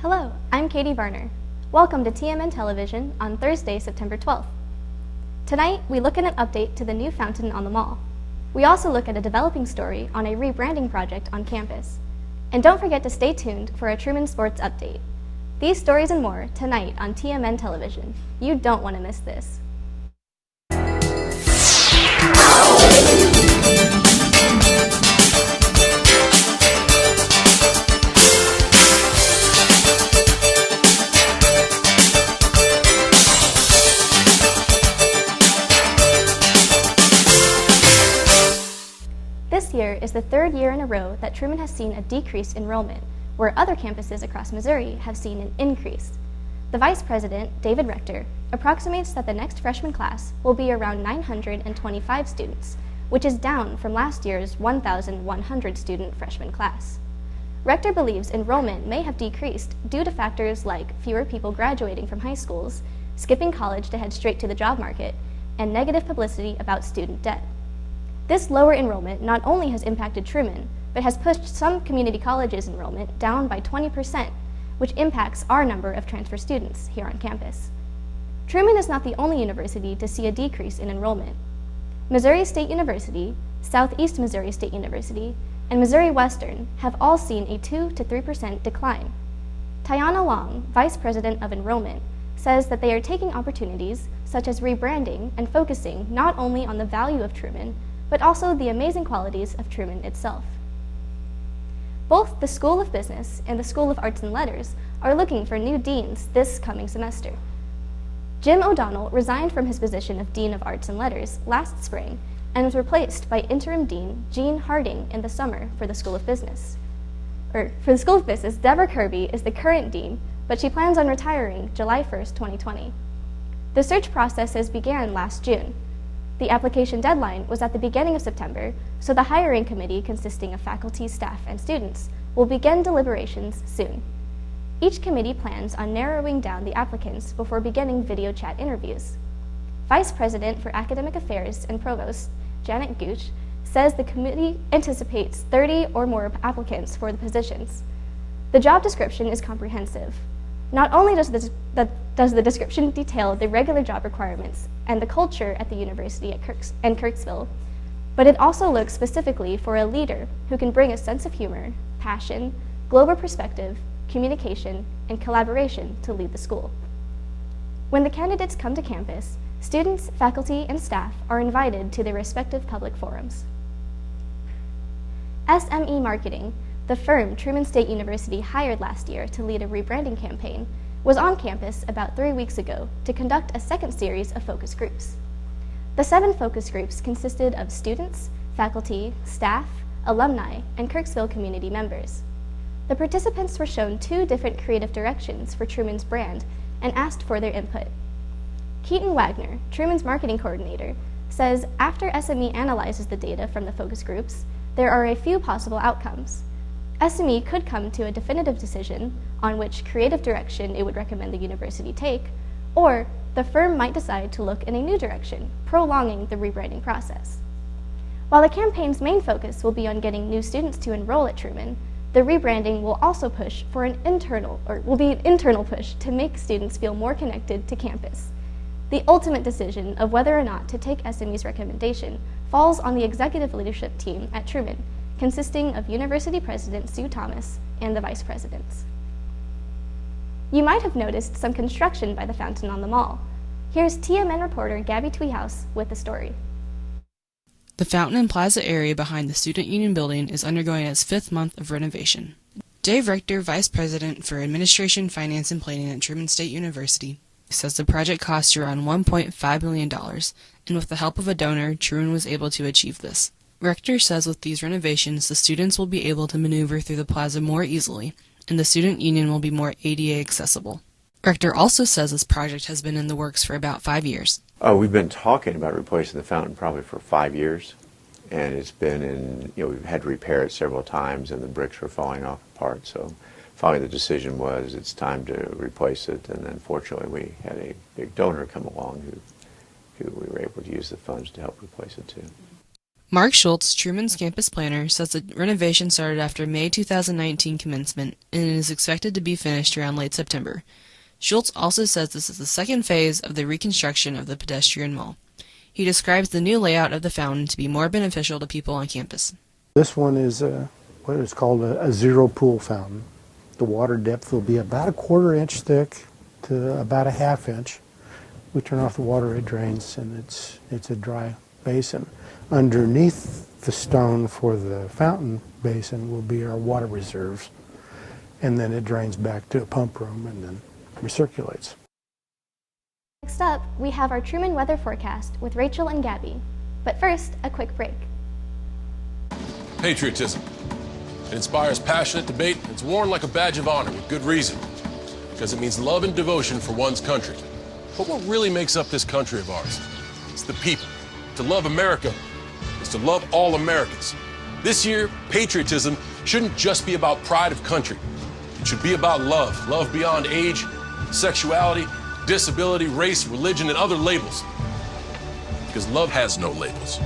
Hello, I'm Katie Varner. Welcome to TMN Television on Thursday, September 12th. Tonight, we look at an update to the new fountain on the mall. We also look at a developing story on a rebranding project on campus. And don't forget to stay tuned for a Truman Sports update. These stories and more tonight on TMN Television. You don't want to miss this. This year is the third year in a row that Truman has seen a decreased enrollment, where other campuses across Missouri have seen an increase. The Vice President, David Rector, approximates that the next freshman class will be around 925 students, which is down from last year's 1,100 student freshman class. Rector believes enrollment may have decreased due to factors like fewer people graduating from high schools, skipping college to head straight to the job market, and negative publicity about student debt. This lower enrollment not only has impacted Truman, but has pushed some community colleges' enrollment down by 20%, which impacts our number of transfer students here on campus. Truman is not the only university to see a decrease in enrollment. Missouri State University, Southeast Missouri State University, and Missouri Western have all seen a 2 to 3% decline. Tiana Long, Vice President of Enrollment, says that they are taking opportunities such as rebranding and focusing not only on the value of Truman, but also the amazing qualities of Truman itself. Both the School of Business and the School of Arts and Letters are looking for new deans this coming semester. Jim O'Donnell resigned from his position of Dean of Arts and Letters last spring and was replaced by Interim Dean Jean Harding in the summer for the School of Business. For the School of Business, Deborah Kirby is the current dean, but she plans on retiring July 1st, 2020. The search process has began last June. The application deadline was at the beginning of September, so the hiring committee, consisting of faculty, staff, and students, will begin deliberations soon. Each committee plans on narrowing down the applicants before beginning video chat interviews. Vice President for Academic Affairs and Provost, Janet Gooch, says the committee anticipates 30 or more applicants for the positions. The job description is comprehensive. Not only does the description detail the regular job requirements and the culture at the university at Kirksville, but it also looks specifically for a leader who can bring a sense of humor, passion, global perspective, communication, and collaboration to lead the school. When the candidates come to campus, students, faculty, and staff are invited to their respective public forums. SME Marketing, the firm Truman State University hired last year to lead a rebranding campaign, was on campus about 3 weeks ago to conduct a second series of focus groups. The 7 focus groups consisted of students, faculty, staff, alumni, and Kirksville community members. The participants were shown 2 different creative directions for Truman's brand and asked for their input. Keaton Wagner, Truman's marketing coordinator, says after SME analyzes the data from the focus groups, there are a few possible outcomes. SME could come to a definitive decision on which creative direction it would recommend the university take, or the firm might decide to look in a new direction, prolonging the rebranding process. While the campaign's main focus will be on getting new students to enroll at Truman, the rebranding will also push for an internal push to make students feel more connected to campus. The ultimate decision of whether or not to take SME's recommendation falls on the executive leadership team at Truman, consisting of University President Sue Thomas and the Vice Presidents. You might have noticed some construction by the fountain on the mall. Here's TMN reporter Gabby Tweehouse with the story. The fountain and plaza area behind the Student Union building is undergoing its 5th month of renovation. Dave Rector, Vice President for Administration, Finance, and Planning at Truman State University, says the project cost around $1.5 million, and with the help of a donor, Truman was able to achieve this. Rector says with these renovations, the students will be able to maneuver through the plaza more easily, and the Student Union will be more ADA accessible. Rector also says this project has been in the works for about 5 years. We've been talking about replacing the fountain probably for 5 years, and it's been in, we've had to repair it several times, and the bricks were falling off apart, so finally the decision was it's time to replace it, and then fortunately we had a big donor come along who we were able to use the funds to help replace it too. Mark Schultz, Truman's campus planner, says the renovation started after May 2019 commencement and is expected to be finished around late September. Schultz also says this is the second phase of the reconstruction of the pedestrian mall. He describes the new layout of the fountain to be more beneficial to people on campus. This one is what is called a zero pool fountain. The water depth will be about a 1/4 inch thick to about a 1/2 inch. We turn off the water, it drains, and it's a dry basin. Underneath the stone for the fountain basin will be our water reserves, and then it drains back to a pump room and then recirculates. Next up, we have our Truman weather forecast with Rachel and Gabby. But first, a quick break. Patriotism. It inspires passionate debate. It's worn like a badge of honor with good reason, because it means love and devotion for one's country. But what really makes up this country of ours? It's the people. To love America is to love all Americans. This year, patriotism shouldn't just be about pride of country. It should be about love. Love beyond age, sexuality, disability, race, religion, and other labels. Because love has no labels.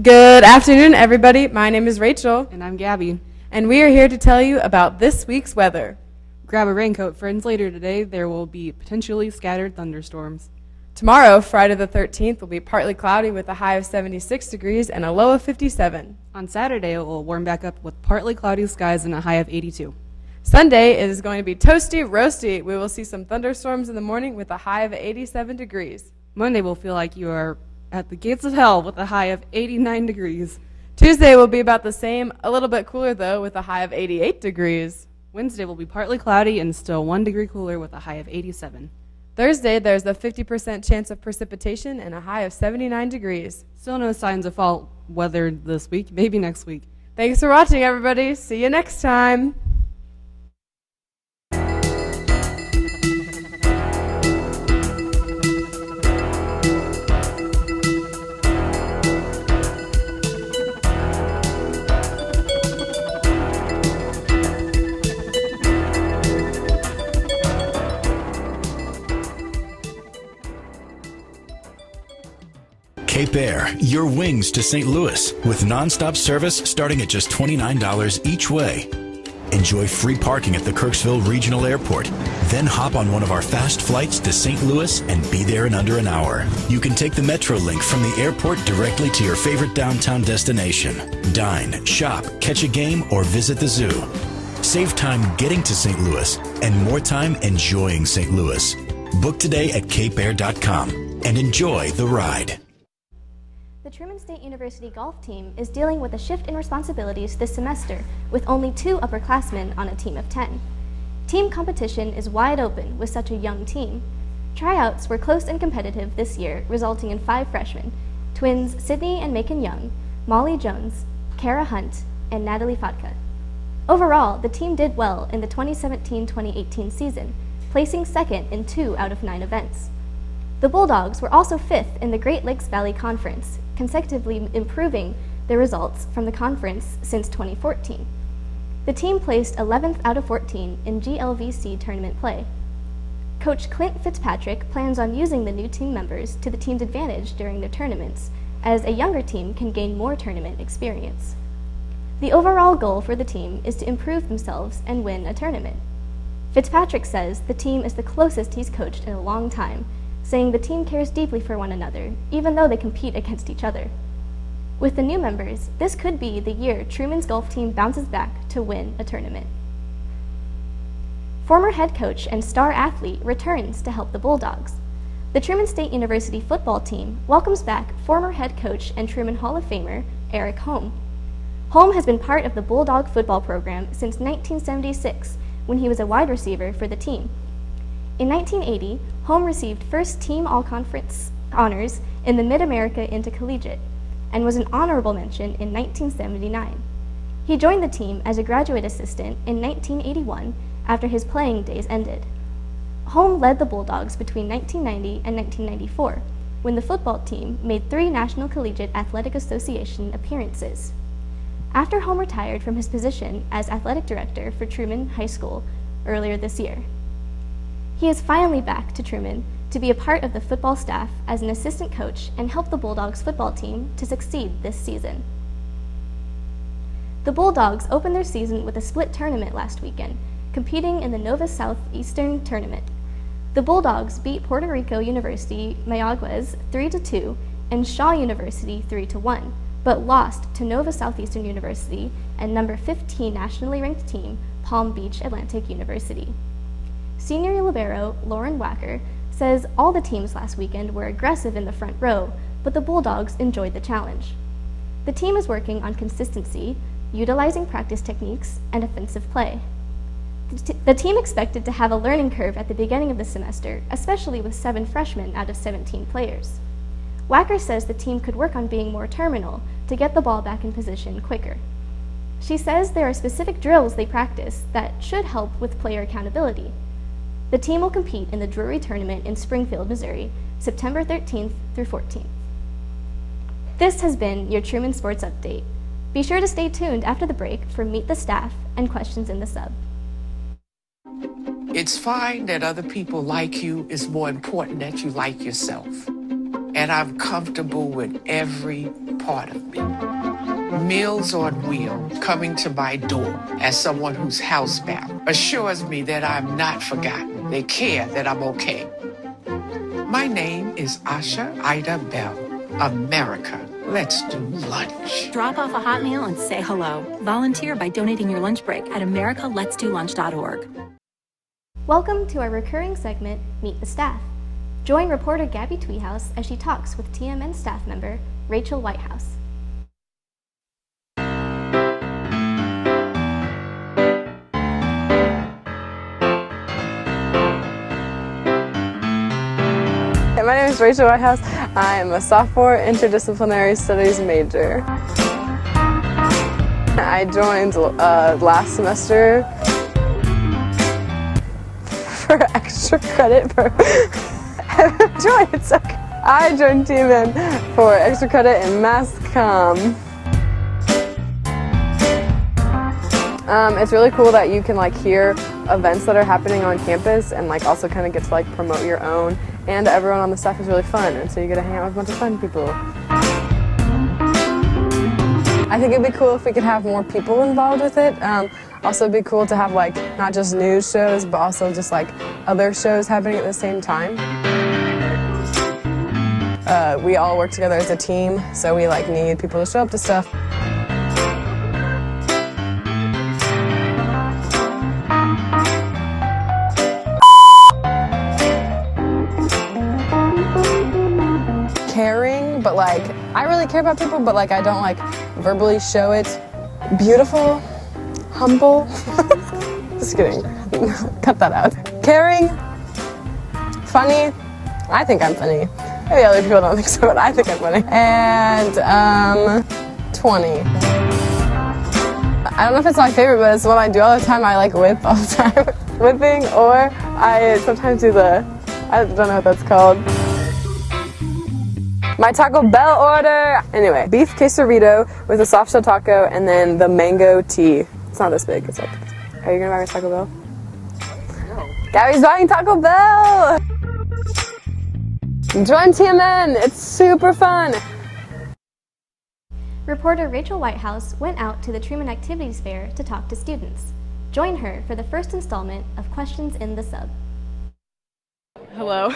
Good afternoon, everybody. My name is Rachel, And I'm Gabby. and we are here to tell you about this week's weather. Grab a raincoat, friends. Later today, there will be potentially scattered thunderstorms. Tomorrow, Friday the 13th, will be partly cloudy with a high of 76 degrees and a low of 57. On Saturday, it will warm back up with partly cloudy skies and a high of 82. Sunday is going to be toasty, roasty. We will see some thunderstorms in the morning with a high of 87 degrees. Monday will feel like you are at the gates of hell with a high of 89 degrees. Tuesday will be about the same, a little bit cooler though, with a high of 88 degrees. Wednesday will be partly cloudy and still 1 degree cooler with a high of 87. Thursday, there's a 50% chance of precipitation and a high of 79 degrees. Still no signs of fall weather this week, maybe next week. Thanks for watching, everybody. See you next time. Cape Air, your wings to St. Louis, with nonstop service starting at just $29 each way. Enjoy free parking at the Kirksville Regional Airport. Then hop on one of our fast flights to St. Louis and be there in under an hour. You can take the Metrolink from the airport directly to your favorite downtown destination. Dine, shop, catch a game, or visit the zoo. Save time getting to St. Louis and more time enjoying St. Louis. Book today at capeair.com and enjoy the ride. The Truman State University golf team is dealing with a shift in responsibilities this semester with only 2 upperclassmen on a team of 10. Team competition is wide open with such a young team. Tryouts were close and competitive this year, resulting in 5 freshmen, twins Sydney and Macon Young, Molly Jones, Kara Hunt, and Natalie Fadka. Overall, the team did well in the 2017-2018 season, placing second in 2 out of 9 events. The Bulldogs were also 5th in the Great Lakes Valley Conference, consecutively improving their results from the conference since 2014. The team placed 11th out of 14 in GLVC tournament play. Coach Clint Fitzpatrick plans on using the new team members to the team's advantage during their tournaments, as a younger team can gain more tournament experience. The overall goal for the team is to improve themselves and win a tournament. Fitzpatrick says the team is the closest he's coached in a long time, saying the team cares deeply for one another, even though they compete against each other. With the new members, this could be the year Truman's golf team bounces back to win a tournament. Former head coach and star athlete returns to help the Bulldogs. The Truman State University football team welcomes back former head coach and Truman Hall of Famer Eric Holm. Holm has been part of the Bulldog football program since 1976, when he was a wide receiver for the team. In 1980, Holm received first team all-conference honors in the Mid-America Intercollegiate and was an honorable mention in 1979. He joined the team as a graduate assistant in 1981 after his playing days ended. Holm led the Bulldogs between 1990 and 1994, when the football team made 3 National Collegiate Athletic Association appearances. After Holm retired from his position as athletic director for Truman High School earlier this year. He is finally back to Truman to be a part of the football staff as an assistant coach and help the Bulldogs football team to succeed this season. The Bulldogs opened their season with a split tournament last weekend, competing in the Nova Southeastern Tournament. The Bulldogs beat Puerto Rico University Mayaguez 3-2 and Shaw University 3-1, but lost to Nova Southeastern University and number 15 nationally ranked team, Palm Beach Atlantic University. Senior libero Lauren Wacker says all the teams last weekend were aggressive in the front row, but the Bulldogs enjoyed the challenge. The team is working on consistency, utilizing practice techniques, and offensive play. The team expected to have a learning curve at the beginning of the semester, especially with 7 freshmen out of 17 players. Wacker says the team could work on being more terminal to get the ball back in position quicker. She says there are specific drills they practice that should help with player accountability. The team will compete in the Drury Tournament in Springfield, Missouri, September 13th through 14th. This has been your Truman Sports Update. Be sure to stay tuned after the break for Meet the Staff and Questions in the Sub. It's fine that other people like you. It's more important that you like yourself. And I'm comfortable with every part of me. Meals on Wheels coming to my door as someone who's housebound assures me that I'm not forgotten. They care that I'm okay. My name is Asha Ida Bell. America, let's do lunch. Drop off a hot meal and say hello. Volunteer by donating your lunch break at americaletsdolunch.org. Welcome to our recurring segment, Meet the Staff. Join reporter Gabby Tweehouse as she talks with TMN staff member Rachel Whitehouse. My name is Rachel Whitehouse. I am a sophomore interdisciplinary studies major. I joined last semester for extra credit for I joined TMN for extra credit in mass comm. It's really cool that you can hear events that are happening on campus and also kind of get to promote your own, and everyone on the staff is really fun, and so you get to hang out with a bunch of fun people. I think it'd be cool if we could have more people involved with it. Also it'd be cool to have not just news shows, but also just other shows happening at the same time. We all work together as a team, so we need people to show up to stuff. Caring, but I really care about people, but I don't verbally show it. Beautiful, humble. Just kidding. Cut that out. Caring, funny. I think I'm funny. Maybe other people don't think so, but I think I'm funny. And 20. I don't know if it's my favorite, but it's one I do all the time. I whip all the time. Whipping, or I sometimes do I don't know what that's called. My Taco Bell order! Anyway, beef quesarito with a soft shell taco and then the mango tea. It's not this big, it's are you gonna buy me Taco Bell? No. Gabby's buying Taco Bell! Join TMN, it's super fun! Reporter Rachel Whitehouse went out to the Truman Activities Fair to talk to students. Join her for the first installment of Questions in the Sub. Hello.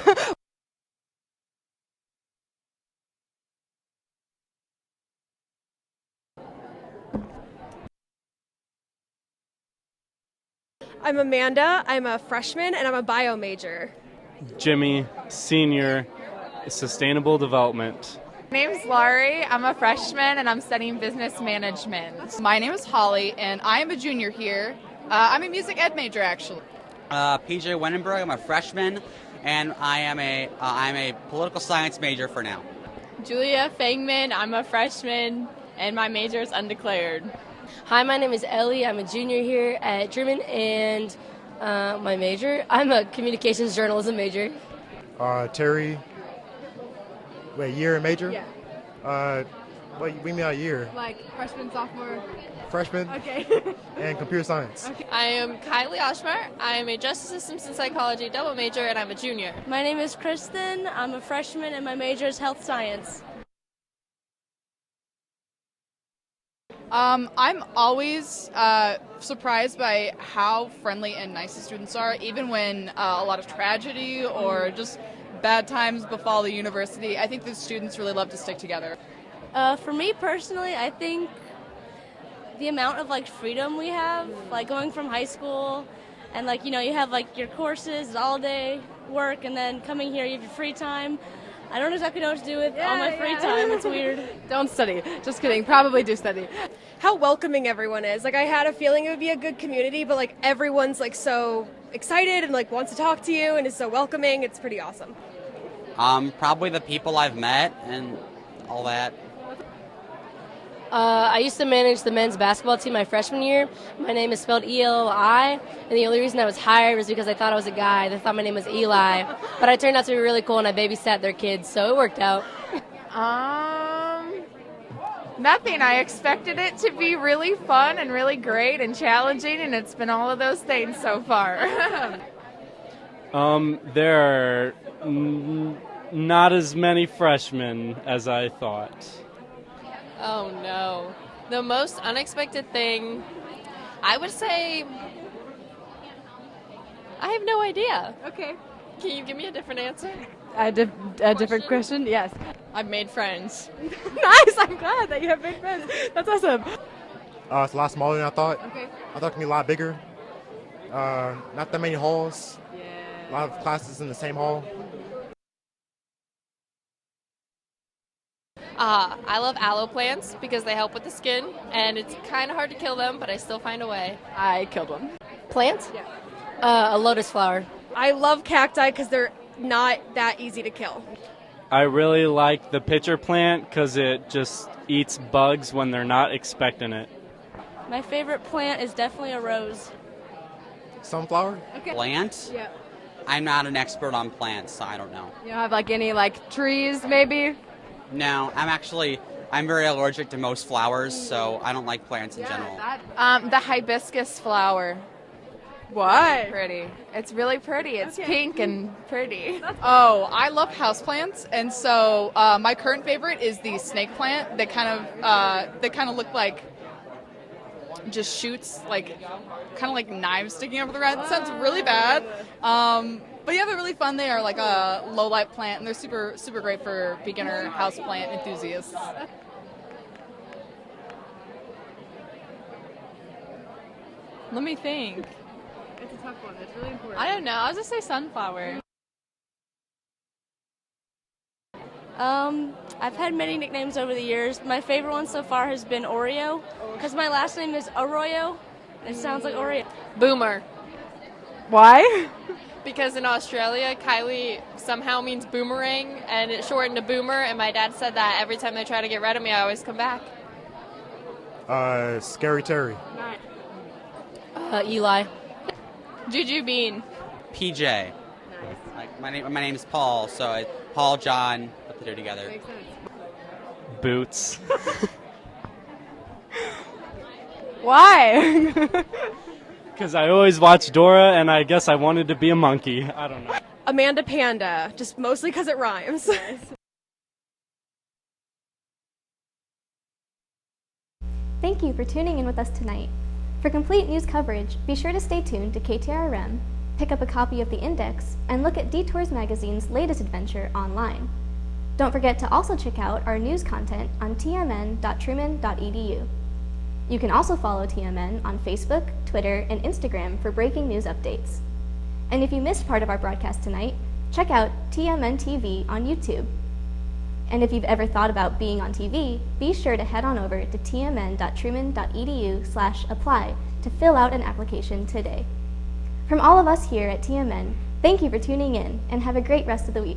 I'm Amanda, I'm a freshman, and I'm a bio major. Jimmy, senior, sustainable development. My name's Laurie, I'm a freshman, and I'm studying business management. My name is Holly, and I am a junior here. I'm a music ed major, actually. PJ Wenenberg, I'm a freshman, and I'm a political science major for now. Julia Fangman, I'm a freshman, and my major is undeclared. Hi, my name is Ellie. I'm a junior here at Truman, and my major, I'm a communications journalism major. Terry, year and major? Yeah. What we mean a year? Like freshman, sophomore. Freshman. Okay. And computer science. Okay. I am Kylie Oshmar. I am a Justice Systems and Psychology double major, and I'm a junior. My name is Kristen. I'm a freshman, and my major is health science. I'm always surprised by how friendly and nice the students are, even when a lot of tragedy or just bad times befall the university. I think the students really love to stick together. For me personally, I think the amount of like freedom we have, like going from high school and like, you know, you have like your courses all day work, and then coming here you have your free time. I don't exactly know what to do with all my free time. It's weird. Don't study. Just kidding. Probably do study. How welcoming everyone is. Like, I had a feeling it would be a good community, but like everyone's like so excited and like wants to talk to you and is so welcoming. It's pretty awesome. Probably the people I've met and all that. I used to manage the men's basketball team my freshman year. My name is spelled E-L-I, and the only reason I was hired was because I thought I was a guy. They thought my name was Eli, but I turned out to be really cool, and I babysat their kids, so it worked out. Nothing. I expected it to be really fun and really great and challenging, and it's been all of those things so far. There are not as many freshmen as I thought. Oh no. The most unexpected thing, I would say, I have no idea. Okay. Can you give me a different answer? A different question? Yes. I've made friends. Nice. I'm glad that you have big friends. That's awesome. It's a lot smaller than I thought. Okay. I thought it could be a lot bigger. Not that many halls. Yeah. A lot of classes in the same hall. I love aloe plants because they help with the skin, and it's kind of hard to kill them, but I still find a way. I killed one. Plants? Yeah. A lotus flower. I love cacti because they're not that easy to kill. I really like the pitcher plant because it just eats bugs when they're not expecting it. My favorite plant is definitely a rose. Sunflower? Okay. Plant? Yeah. I'm not an expert on plants, so I don't know. You don't have like any like trees maybe? No, I'm very allergic to most flowers, so I don't like plants in general. The hibiscus flower. Why? Pretty. It's really pretty. It's pink and pretty. Oh, I love houseplants, and so my current favorite is the snake plant that kind of look like just shoots, like kind of like knives sticking over the ground. It sounds really bad. But yeah, they're really fun. They are like a low light plant, and they're super, super great for beginner houseplant enthusiasts. Let me think. It's a tough one. It's really important. I don't know. I'll just say sunflower. I've had many nicknames over the years. My favorite one so far has been Oreo, because my last name is Arroyo, and it sounds like Oreo. Boomer. Why? Because in Australia, Kylie somehow means boomerang, and it's shortened to boomer, and my dad said that every time they try to get rid of me, I always come back. Scary Terry. Eli. Juju Bean. PJ. Nice. Like my name is Paul, so it's Paul, John, put the two together. Makes sense. Boots. Why? Because I always watched Dora, and I guess I wanted to be a monkey. I don't know. Amanda Panda, just mostly because it rhymes. Thank you for tuning in with us tonight. For complete news coverage, be sure to stay tuned to KTRM, pick up a copy of The Index, and look at Detours Magazine's latest adventure online. Don't forget to also check out our news content on tmn.truman.edu. You can also follow TMN on Facebook, Twitter, and Instagram for breaking news updates. And if you missed part of our broadcast tonight, check out TMN TV on YouTube. And if you've ever thought about being on TV, be sure to head on over to tmn.truman.edu/apply to fill out an application today. From all of us here at TMN, thank you for tuning in and have a great rest of the week.